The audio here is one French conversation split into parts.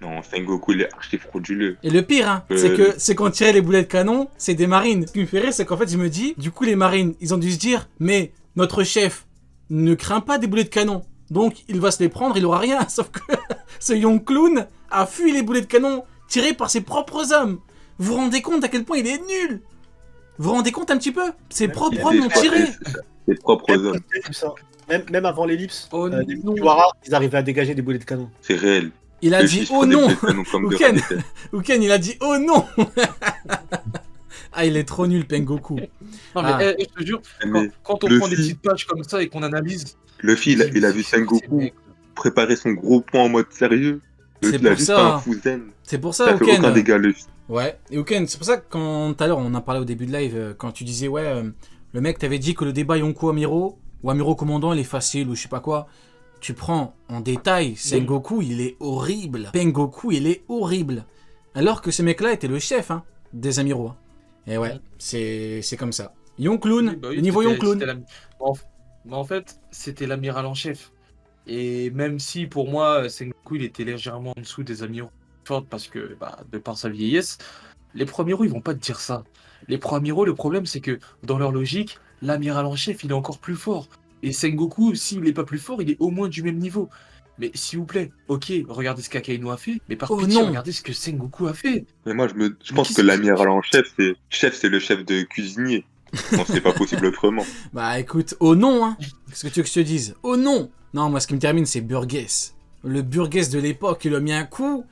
Non, Sengoku, il est archi frauduleux. Et le pire, hein, c'est qu'on tirait les boulets de canon, c'est des marines. Ce qui me fait rire, c'est qu'en fait, je me dis, du coup, les marines, ils ont dû se dire, mais notre chef ne craint pas des boulets de canon. Donc, il va se les prendre, il aura rien. Sauf que ce Young Clown a fui les boulets de canon tirés par ses propres hommes. Vous vous rendez compte à quel point il est nul? Vous vous rendez compte un petit peu? Ses propres hommes l'ont tiré. Ses propres hommes. Même avant l'ellipse, Oh les non. Mugiwara, ils arrivaient à dégager des boulets de canon. C'est réel. Il a Le dit fils oh prenait non. le canon comme de Uken. Raditz. Uken, il a dit oh non. Ah, il est trop nul, Pengoku. Non, mais Ah. je te jure, Mais quand on le prend des fils- petites pages comme ça et qu'on analyse. Luffy, il a vu Sengoku préparer son gros point en mode sérieux. C'est Il a pour juste ça. fait un fou zen. C'est pour Ça ça, fait aucun Uken. dégât, Luffy. Ouais, et Uken, c'est pour ça que quand tout à l'heure on en a parlé au début de live, quand tu disais ouais, le mec t'avait dit que le débat Yonko Amuro ou Amuro Commandant il est facile ou je sais pas quoi. Tu prends en détail Sengoku, il est horrible. Pengoku, il est horrible. Alors que ce mec-là était le chef hein, des Amiro. Hein. Et ouais, c'est comme ça. Yonclown, Oui, bah oui, le niveau c'était Yonclown. Mais en fait, c'était l'amiral en chef. Et même si pour moi, Sengoku il était légèrement en dessous des amiraux fortes parce que, de par sa vieillesse, les premiers amiraux ils vont pas te dire ça. Les premiers amiraux, le problème c'est que dans leur logique, l'amiral en chef il est encore plus fort. Et Sengoku, s'il est pas plus fort, il est au moins du même niveau. Mais s'il vous plaît, ok, regardez ce qu'Akainu a fait, mais par Oh pitié, non. regardez ce que Sengoku a fait. Mais moi, je Mais pense qu'est-ce que que- l'amiral en chef, c'est le chef de cuisinier. Non, c'est pas possible autrement. Bah écoute, oh non hein. Qu'est-ce que tu veux que je te dise? Oh non. Non, moi ce qui me termine c'est Burgess. Le Burgess de l'époque, il a mis un coup.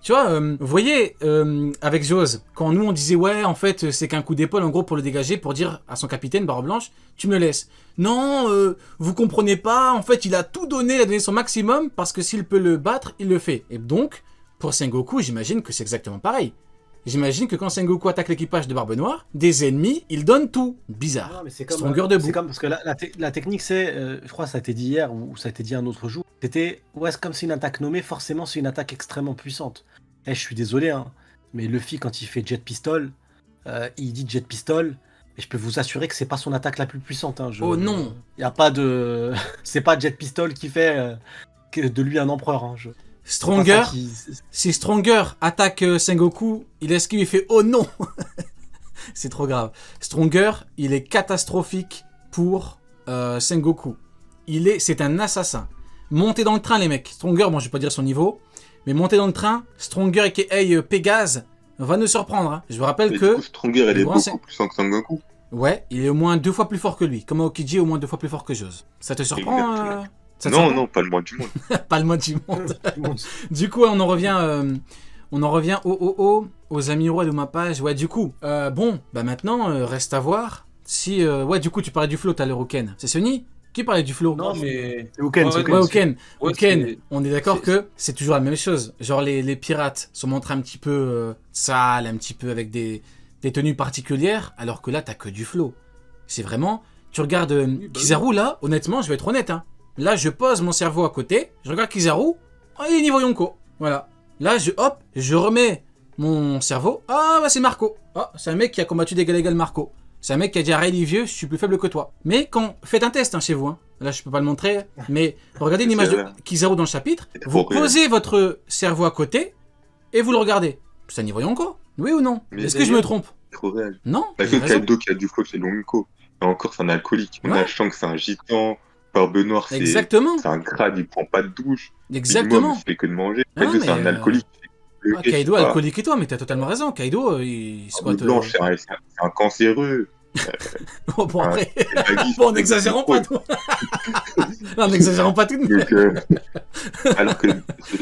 Tu vois, vous voyez, avec Jose, quand nous on disait ouais, en fait, c'est qu'un coup d'épaule en gros pour le dégager, pour dire à son capitaine, Barre Blanche, tu me le laisses. Non, vous comprenez pas, en fait, il a tout donné, il a donné son maximum, parce que s'il peut le battre, il le fait. Et donc, pour Sengoku, j'imagine que c'est exactement pareil. J'imagine que quand Sengoku attaque l'équipage de Barbe Noire, des ennemis, il donne tout. Bizarre. Non, mais c'est comme, Stronger debout. c'est comme parce que la technique, c'est, je crois que ça a été dit hier ou ça a été dit un autre jour. C'était, ouais, c'est comme c'est une attaque nommée, forcément c'est une attaque extrêmement puissante. Je suis désolé, hein, mais Luffy quand il fait Jet Pistol, il dit Jet Pistol, et je peux vous assurer que c'est pas son attaque la plus puissante. Hein, Oh non. y a pas de, c'est pas Jet Pistol qui fait de lui un empereur. Hein, Stronger, si Stronger attaque Sengoku, il esquive, il fait oh non. C'est trop grave. Stronger, il est catastrophique pour Sengoku. C'est un assassin. Montez dans le train les mecs. Stronger, bon je vais pas dire son niveau, mais montez dans le train. Stronger aka Pégase va nous surprendre. Hein. Je vous rappelle Mais que du coup, Stronger, elle est Grand, beaucoup c'est- plus fort que Sengoku. ouais, il est au moins 2 fois plus fort que lui. Comme Aokiji est au moins 2 fois plus fort que Jose. Ça te surprend Exactement. Ça te Non, surprend non, pas le moins du monde. Pas le mode du monde. Du coup, on en revient aux Amiro de ma page. Ouais, du coup, bon, bah maintenant, reste à voir si... ouais, du coup, tu parlais du flow tout à l'heure, Oken. C'est Sony qui parlait du flow? Non, mais. C'est Uken, Ouais, c'est ouais, Uken. Ouais, Oken. Ouais, Oken, c'est- on est d'accord c'est- que c'est toujours la même chose. Genre, les pirates sont montrés un petit peu sales, un petit peu avec des tenues particulières, alors que là, t'as que du flow. C'est vraiment... Tu regardes bah Kizaru, là, honnêtement, je vais être honnête, hein. Là, je pose mon cerveau à côté, je regarde Kizaru, oh, il est niveau Yonko. Voilà. Là, je remets mon cerveau. Ah, bah c'est Marco. Ah, c'est un mec qui a combattu d'égal à égal Marco. C'est un mec qui a dit à Riley vieux, je suis plus faible que toi. Mais quand... Faites un test hein, chez vous. Hein. Là, je peux pas le montrer. Mais regardez une C'est image de vrai. Kizaru dans le chapitre. C'est Vous trop réel. posez votre cerveau à côté et vous le regardez. C'est un niveau Yonko. Oui ou non? Mais Est-ce que je me trompe? Trop réel. Non? T'as j'ai que raison. Kaido qui a du flow chez Lonko. Et encore, c'est un alcoolique. On Ouais. a Shanks, c'est un gitan. Barbe Noire, Exactement. c'est un crade, il prend pas de douche. Exactement. Il fait que de manger. Ah, Kaido, c'est mais, un alcoolique. Le Ah, gars, Kaido c'est pas- alcoolique et toi, mais t'as totalement raison. Kaido, il Barbe squatte. Blanche, c'est un cancéreux. Oh, bon, après. Baggy, Bon, n'exagérons pas tout. Non, n'exagérons pas tout de même. Donc, alors que.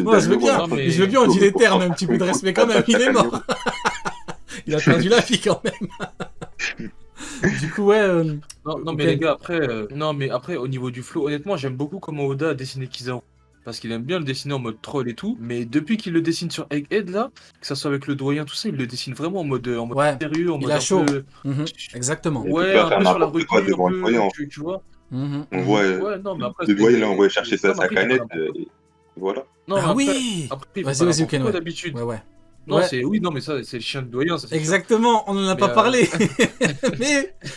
Moi, je veux bien, Non, mais- je veux bien, on dit les termes, un petit peu de respect quand même. Il est mort. Il a perdu la vie quand même. Du coup, ouais. Non, mais Ok. les gars, après, non, mais après, au niveau du flow, honnêtement, j'aime beaucoup comment Oda a dessiné Kizaru. Parce qu'il aime bien le dessiner en mode troll et tout. Mais depuis qu'il le dessine sur Egghead, là, que ça soit avec le doyen, tout ça, il le dessine vraiment en mode Ouais, sérieux, en il mode a un chaud. peu. Mhm, exactement. Il Ouais, peut un faire peu sur la n'importe quoi retenue, devant un le peu, doyen. tu vois. Mhm, On mhm. voit Ouais, non, mais après. le doyen, il a c'est- envoyé chercher non, sa mais après, canette. il fait Et voilà. Non, mais Ah après- oui. Après, il fait Vas-y, pas vas-y, n'importe Uken, quoi ouais. d'habitude. Ouais, ouais. Non, Ouais. c'est oui, non, mais ça, c'est le chien de doyen, ça. c'est sûr. Exactement, on en a pas Mais, parlé.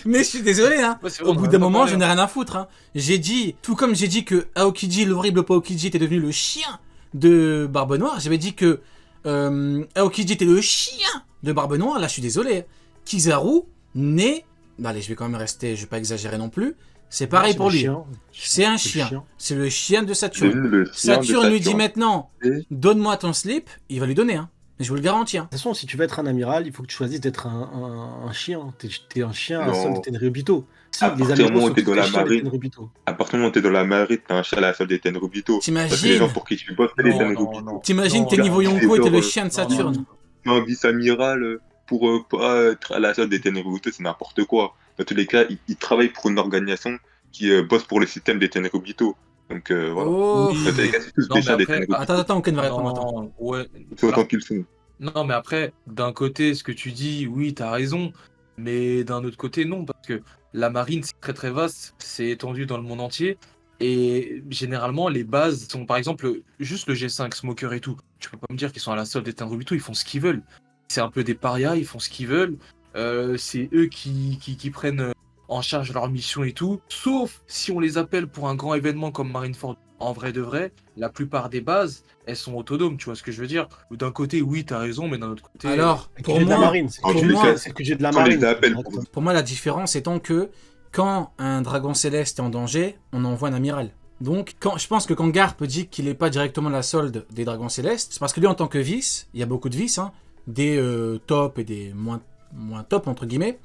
mais je suis désolé, hein. Ouais, c'est vrai, Au on bout en a d'un pas moment, parlé, je hein. n'ai rien à foutre. Hein. J'ai dit, tout comme j'ai dit que Aokiji, l'horrible Aokiji, était devenu le chien de Barbe Noire, j'avais dit que Aokiji était le chien de Barbe Noire, là je suis désolé. Kizaru naît... Allez, je vais quand même rester, je vais pas exagérer non plus. C'est pareil pour lui. C'est un chien. C'est le chien de Saturne. Le chien de Saturne lui dit Saturne. maintenant, Et- donne-moi ton slip, il va lui donner, hein. Je vous le garantis, hein. De toute façon, si tu veux être un amiral, il faut que tu choisisses d'être un chien. T'es un chien à Non. solde de Tenryubito. Si, À partir du moment où sont t'es dans tous la des chiens de marine, Tenryubito. À partir du moment où t'es dans la marine, t'es un chien à la solde des Tenryubito. Parce que les T'imagines gens pour qui tu bosses, c'est les Non, non, Tenryubito. non. T'imagines Non, t'es niveau non, Yonko et t'es le non, chien de non, Saturne. non. Un vice-amiral pour pas être à la solde des Tenryubito, c'est n'importe quoi. Dans tous les cas, il travaille pour une organisation qui bosse pour le système des Tenryubito. Donc voilà. Oh. Dans tous les cas, c'est tous Non, des mais chiens des après- Tenryubito. Attends, Ken va répondre, attends. Non, ouais. C'est autant qu'ils sont. Non, mais après, d'un côté, ce que tu dis, oui, t'as raison. Mais d'un autre côté, non, parce que la marine, c'est très très vaste, c'est étendu dans le monde entier. Et généralement, les bases sont, par exemple, juste le G5, Smoker et tout. Tu peux pas me dire qu'ils sont à la solde des Tenryubito, ils font ce qu'ils veulent. C'est un peu des parias, ils font ce qu'ils veulent. C'est eux qui prennent en charge leur mission et tout. Sauf si on les appelle pour un grand événement comme Marineford. En vrai de vrai, la plupart des bases, elles sont autonomes, tu vois ce que je veux dire? Ou d'un côté, oui, t'as raison, mais d'un autre côté... Alors, C'est le pour QG de la moi, marine. C'est pour le moi, QG de la on les marine. appelle pour moi, la différence étant que quand un dragon céleste est en danger, on envoie un amiral. Donc, je pense que quand Garp dit qu'il n'est pas directement la solde des dragons célestes, c'est parce que lui, en tant que vice, il y a beaucoup de vices, hein, des top et des moins top, entre guillemets,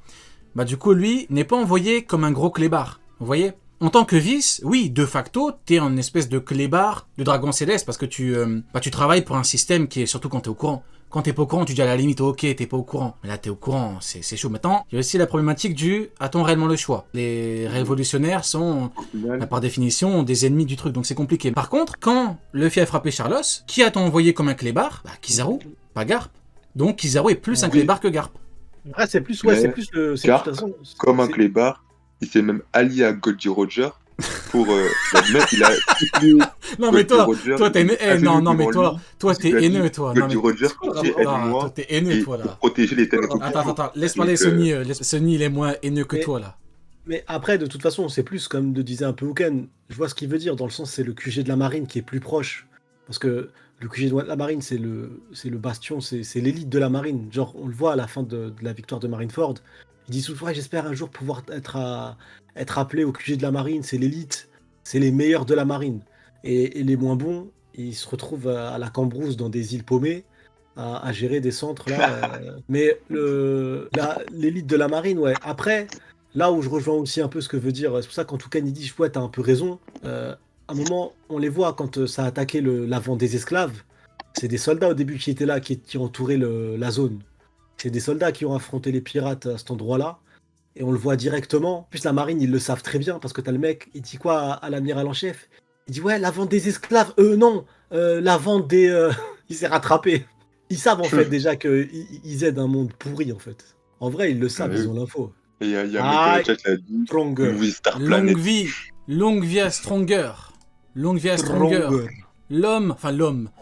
bah du coup, lui, n'est pas envoyé comme un gros clébard. Vous voyez? En tant que vice, oui, de facto, t'es un espèce de clébard de dragon céleste parce que tu travailles pour un système qui est surtout quand t'es au courant. Quand t'es pas au courant, tu dis à la limite, ok, t'es pas au courant. Mais là, t'es au courant, c'est chaud. Maintenant, il y a aussi la problématique du, a-t-on réellement le choix? Les révolutionnaires sont, par définition, des ennemis du truc, donc c'est compliqué. Par contre, quand Luffy a frappé Charlos, qui a-t-on envoyé comme un clébard? Bah, Kizaru, pas Garp. Donc, Kizaru est plus un Oui. clébard que Garp. Après, c'est plus, Mais c'est plus le. c'est Garp, de toute façon, Comme un c'est- clébard, il s'est même allié à Goldie Roger pour le mec, il a Non, mais toi, t'es haineux. Ah, Non, mais toi, t'es haineux, toi. Non, Goldie mais... Roger, Non, toi, t'es haineux, toi, pour là. protéger les Tenryubito. Attends, laisse parler Sony. Sony, il est moins haineux que Mais- toi, là. Mais après, de toute façon, c'est plus, comme le disait un peu Ouken, je vois ce qu'il veut dire, dans le sens, c'est le QG de la marine qui est plus proche. Parce que le QG de la marine, c'est le bastion, c'est l'élite de la marine. Genre, on le voit à la fin de la victoire de Marineford. Il dit souvent, ouais, j'espère un jour pouvoir être appelé au QG de la marine, c'est l'élite, c'est les meilleurs de la marine. Et les moins bons, ils se retrouvent à la Cambrousse, dans des îles paumées, à gérer des centres, là. Mais l'élite de la marine, ouais. Après, là où je rejoins aussi un peu ce que veut dire, c'est pour ça qu'en tout cas, il dit, ouais, t'as un peu raison. À un moment, on les voit quand ça a attaqué l'avant des esclaves. C'est des soldats au début qui étaient là, qui entouraient la zone. C'est des soldats qui ont affronté les pirates à cet endroit-là. Et on le voit directement. En plus, la marine, ils le savent très bien, parce que t'as le mec, il dit quoi à l'amiral en chef? Il dit, ouais, la vente des esclaves, non, la vente des... il s'est rattrapé. Ils savent en fait déjà qu'ils aident un monde pourri, en fait. En vrai, ils le savent, Oui. ils ont l'info. Et il y a un mec dans Ah, le chat qui a dit Stronger. Movie Star Planet. Longue vie à Stronger. Longue vie à Stronger. L'homme,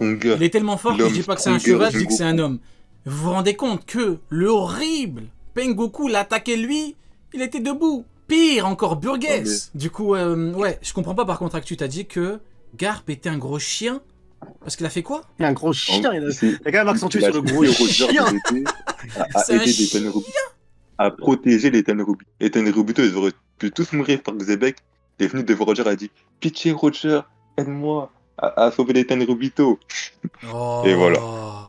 Hunger. il est tellement fort que je L'homme dis pas que c'est un Stronger, cheval, je dis que Goku. c'est un homme. Vous vous rendez compte que le horrible Pengoku l'attaquait lui, il était debout. Pire encore, Burgess. Du coup, ouais, je comprends pas par contre, Actu, t'as dit que Garp était un gros chien. Parce qu'il a fait quoi? Il y a un gros chien, il C'est- a quand même accentué il a sur le gros poussé Roger chien. d'aider à C'est un aider les chien. Tenryubito, à protéger les Tenryubito. Les Tenryubito, ils auraient pu tous mourir par Xebec. Il est venu devant Roger et a dit Pitié Roger, aide-moi à sauver les Tenryubito. Oh. Et voilà.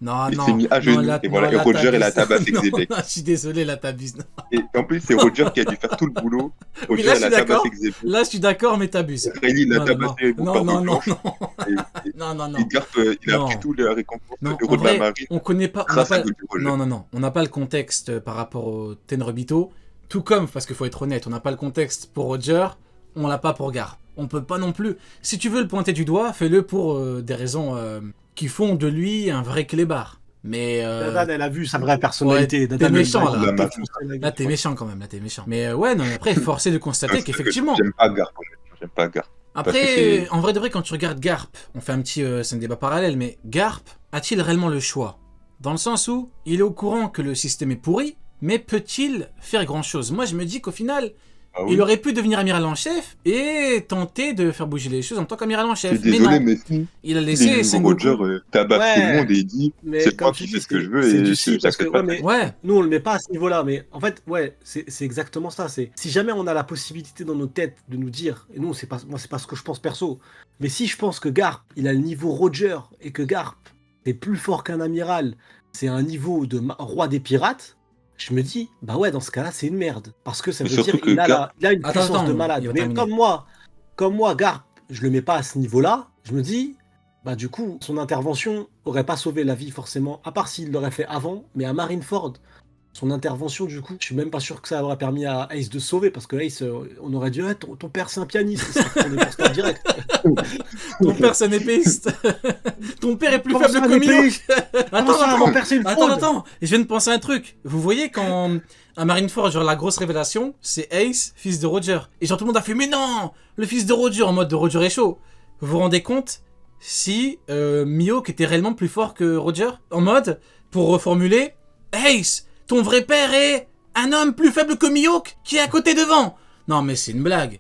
Non, Il non. s'est mis à genoux, là, et voilà, là, et Roger, il a t'abuses. tabassé Non, Xebec. non, je suis désolé, là, t'abuses. Et en plus, c'est Roger qui a dû faire tout le boulot. Oui, Roger, là, je il a suis d'accord. tabassé Xebec. Là, je suis d'accord, mais t'abuses. Rayleigh, il a Non, tabassé non, Barbe non, Blanche. non. Non. Et Garp, il a Non. pris tous les récompenses Non, de en héros de la vrai, marine on connaît pas. grâce à Goldie Roger. Non. On n'a pas le contexte par rapport au Tenryubito. Tout comme, parce qu'il faut être honnête, on n'a pas le contexte pour Roger, on l'a pas pour Garp. On peut pas non plus. Si tu veux le pointer du doigt, fais-le pour des raisons qui font de lui un vrai clébard. Mais. Dadan, elle a vu sa vraie personnalité. Ouais, Dadan, t'es elle méchant, a là. défoncé la gueule. Là, t'es méchant quand même, là, t'es méchant. Mais ouais, non, mais après, force est de constater Parce que qu'effectivement. J'aime pas Garp, honnêtement, j'aime pas Garp. Parce que Après, c'est- en vrai de vrai, quand tu regardes Garp, on fait un petit. C'est un débat parallèle, mais Garp a-t-il réellement le choix? Dans le sens où il est au courant que le système est pourri, mais peut-il faire grand chose? Moi, je me dis qu'au final, Ah oui. il aurait pu devenir amiral en chef et tenter de faire bouger les choses en tant qu'amiral en Je suis chef. Mais désolé, non, mais si il a les laissé nouveaux Roger Sengoku. tabasse tout le Ouais, monde et il dit mais c'est moi comme tu qui fais dis, ce que je veux c'est du et si, parce que j'accepte pas ouais, ça. mais Ouais, nous on le met pas à ce niveau-là. Mais en fait, ouais, c'est exactement ça. C'est si jamais on a la possibilité dans nos têtes de nous dire, et nous c'est pas, moi c'est pas ce que je pense perso, mais si je pense que Garp il a le niveau Roger et que Garp est plus fort qu'un amiral, c'est un niveau de roi des pirates. Je me dis, bah ouais, dans ce cas-là, c'est une merde. Parce que ça Mais veut dire surtout que qu'il a, Garp, il a une attends, puissance de attends, malade. il va Mais terminer. comme moi, Garp, je le mets pas à ce niveau-là, je me dis, bah du coup, son intervention aurait pas sauvé la vie forcément, à part s'il l'aurait fait avant, mais à Marineford, son intervention, du coup, je suis même pas sûr que ça aurait permis à Ace de se sauver, parce que Ace, on aurait dit, ouais, ton père c'est un pianiste, il serait retourné pour Star direct. Ton père, c'est un épéiste. Ton père est plus Comment faible ça, un que Mihawk. épéiste Comment ça, mon père c'est une fraude Attends. Je viens de penser à un truc. Vous voyez quand à Marineford, genre la grosse révélation, c'est Ace, fils de Roger. Et genre tout le monde a fait, mais non, le fils de Roger, en mode de Roger est chaud. Vous vous rendez compte si Mihawk était réellement plus fort que Roger? En mode, pour reformuler, Ace, ton vrai père est un homme plus faible que Mihawk qui est à côté devant. Non mais c'est une blague.